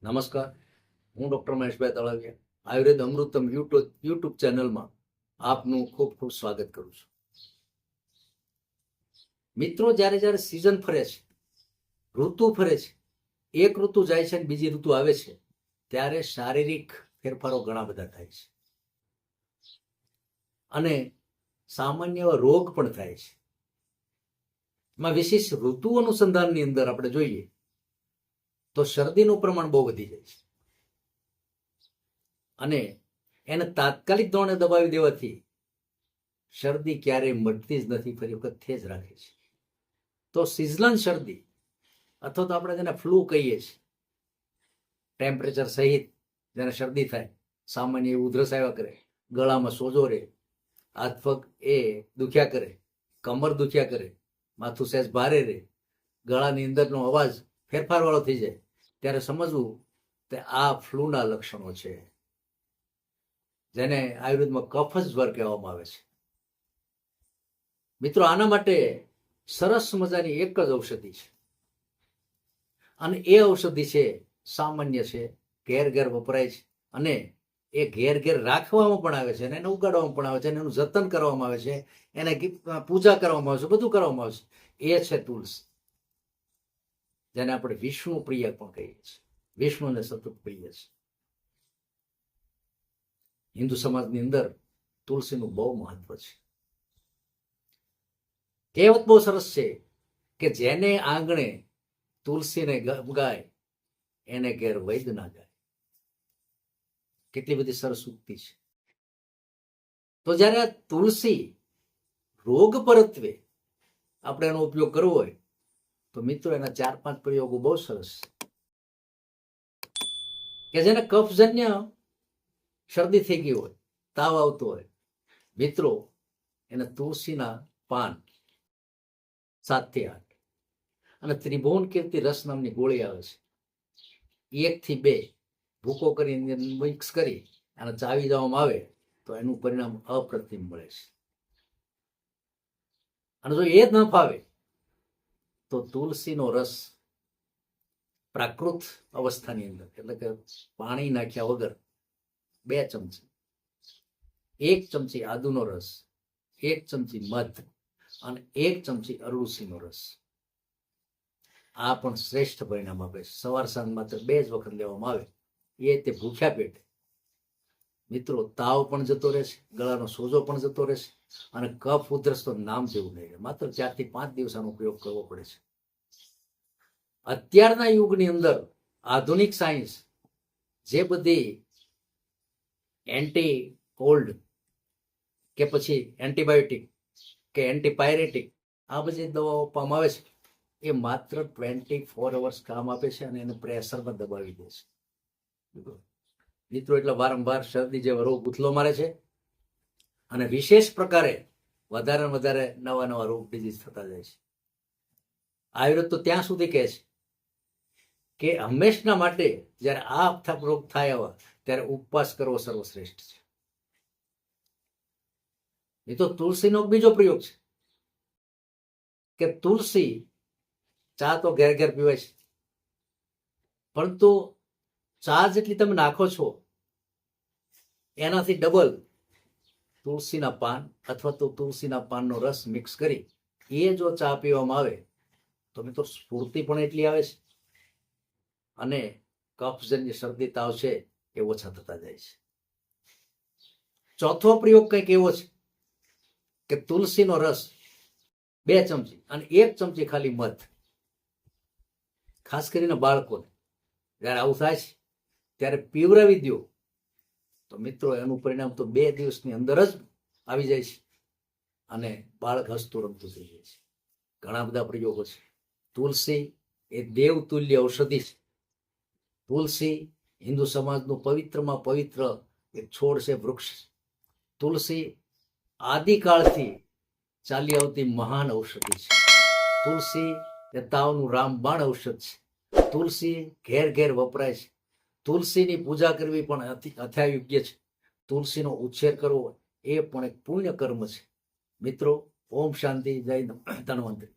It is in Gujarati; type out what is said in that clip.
નમસ્કાર, હું ડૉક્ટર મહેશભાઈ તળાવિયા આયુર્વેદ અમૃતમ યુટ્યુબ ચેનલમાં આપનું ખૂબ ખૂબ સ્વાગત કરું છું. મિત્રો, જ્યારે જ્યારે સિઝન ફરે છે, ઋતુ ફરે છે, એક ઋતુ જાય છે અને બીજી ઋતુ આવે છે, ત્યારે શારીરિક ફેરફારો ઘણા બધા થાય છે અને સામાન્ય એવા રોગ પણ થાય છે. એમાં વિશેષ ઋતુ અનુસંધાનની અંદર આપણે જોઈએ તો શરદીનું પ્રમાણ બહુ વધી જાય છે અને એને તાત્કાલિક ધોરણે દબાવી દેવાથી શરદી ક્યારેય મટતી જ નથી, ફરી વખત થઈ જ રાખે છે. તો સિઝનલ શરદી અથવા તો આપણે જેને ફ્લૂ કહીએ છીએ, ટેમ્પરેચર સહિત જેને શરદી થાય, સામાન્ય એવી ઉધરસ આવ્યા કરે, ગળામાં સોજો રહે, હાથ પગ એ દુખ્યા કરે, કમર દુખ્યા કરે, માથું સહેજ ભારે રહે, ગળાની અંદરનો અવાજ ફેરફારવાળો થઈ જાય, ત્યારે સમજવું કે આ ફ્લૂના લક્ષણો છે, જેને આયુર્વેદમાં કફ જ્વર કહેવામાં આવે છે. મિત્રો, આના માટે સરસ મજાની એક જ ઔષધિ છે અને એ ઔષધિ છે સામાન્ય છે, ઘેર ઘેર વપરાય છે અને એ ઘેર ઘેર રાખવામાં પણ આવે છે અને એને ઉગાડવામાં પણ આવે છે અને એનું જતન કરવામાં આવે છે, એને પૂજા કરવામાં આવે છે, બધું કરવામાં આવે છે. એ છે તુલસી, જેને આપણે વિષ્ણુ પ્રિય પણ કહીએ છીએ. વિષ્ણુને સતત પ્રિય છે. હિન્દુ સમાજની અંદર તુલસીનું બહુ મહત્વ છે. કહેવત બહુ સરસ છે કે જેને આંગણે તુલસીને ગાય એને ઘેર વૈદ્ય ના ગાય. કેટલી બધી સરસ ઉક્તિ છે. તો જ્યારે આ તુલસી રોગ પરત્વે આપણે એનો ઉપયોગ કરવો હોય તો મિત્રો એના 4-5 પ્રયોગો બહુ સરસ કે જેને કફજન્ય શરદી થઈ ગઈ હોય, તાવ આવતો હોય, મિત્રો એને તુલસીના પાન 7 થી 8 અને ત્રિભુવન કીર્તિ રસ નામની ગોળી આવે છે, 1 થી 2 ભૂકો કરીને મિક્સ કરી અને ચાવી દેવામાં આવે તો એનું પરિણામ અપ્રતિમ મળે છે. અને જો એ જ ન ફાવે તો તુલસીનો રસ પ્રાકૃત અવસ્થાની અંદર, એટલે કે પાણી નાખ્યા વગર 2 ચમચી, 1 ચમચી આદુનો રસ, 1 ચમચી મધ અને 1 ચમચી અરડુસીનો રસ, આ પણ શ્રેષ્ઠ પરિણામ આપે છે. સવાર સાંજ માત્ર 2 જ વખત લેવામાં આવે, એ તે ભૂખ્યા પેટે. મિત્રો, તાવ પણ જતો રહેશે, ગળાનો સોજો પણ જતો રહેશે અને કફ ઉધરસ તો નામ જેવું નહીં રહે. માત્ર 4 થી 5 દિવસ આનો ઉપયોગ કરવો પડે છે. અત્યારના યુગની અંદર આધુનિક સાયન્સ જે બધી એન્ટી કોલ્ડ કે પછી એન્ટીબાયોટિક કે એન્ટીપાયરેટિક આ બધી દવાઓ આપવામાં આવે છે, એ માત્ર 24 અવર્સ કામ આપે છે અને એને પ્રેશરમાં દબાવી દે છે. મિત્રો, એટલે વારંવાર શરદી જેવા રોગ ઉથલો મારે છે અને વિશેષ પ્રકારે વધારે ને વધારે નવા નવા રોગ ડિઝીઝ થતા જાય છે. આયુર્વેદ તો ત્યાં સુધી કહે છે કે હંમેશના માટે જ્યારે આ રોગ થાય આવા ત્યારે ઉપવાસ કરવો સર્વશ્રેષ્ઠ છે. એ તો તુલસીનો બીજો પ્રયોગ છે કે તુલસી, ચા તો ઘેર ઘેર પીવાય છે, પરંતુ ચા જેટલી તમે નાખો છો એનાથી ડબલ તુલસીના પાન અથવા તો તુલસીના પાનનો રસ મિક્સ કરી એ જો ચા પીવામાં આવે તો મિત્રો સ્ફૂર્તિ પણ એટલી આવે છે અને કફજન્ય શરદી તાવ છે એ ઓછા થતા જાય છે. ચોથો પ્રયોગ કંઈક એવો છે કે તુલસીનો રસ 2 ચમચી અને 1 ચમચી ખાલી મધ, ખાસ કરીને બાળકોને જ્યારે આવું થાય છે ત્યારે પીવરાવી દો તો મિત્રો એનું પરિણામ તો 2 દિવસની અંદર જ આવી જાય છે અને બાળક હસતું રમતું થઈ જાય છે. ઘણા બધા પ્રયોગો છે. તુલસી એ દેવતુલ્ય ઔષધિ છે. તુલસી હિન્દુ સમાજનું પવિત્રમાં પવિત્ર એક છોડ છે, વૃક્ષ. તુલસી આદિકાળથી ચાલી આવતી મહાન ઔષધિ છે. તુલસી એ તાવનું રામબાણ ઔષધ છે. તુલસી ઘેર ઘેર વપરાય છે. તુલસીની પૂજા કરવી પણ અથાયોગ્ય છે. તુલસીનો ઉછેર કરવો એ પણ એક પુણ્ય કર્મ છે. મિત્રો, ઓમ શાંતિ, જય ધન્વંતરી.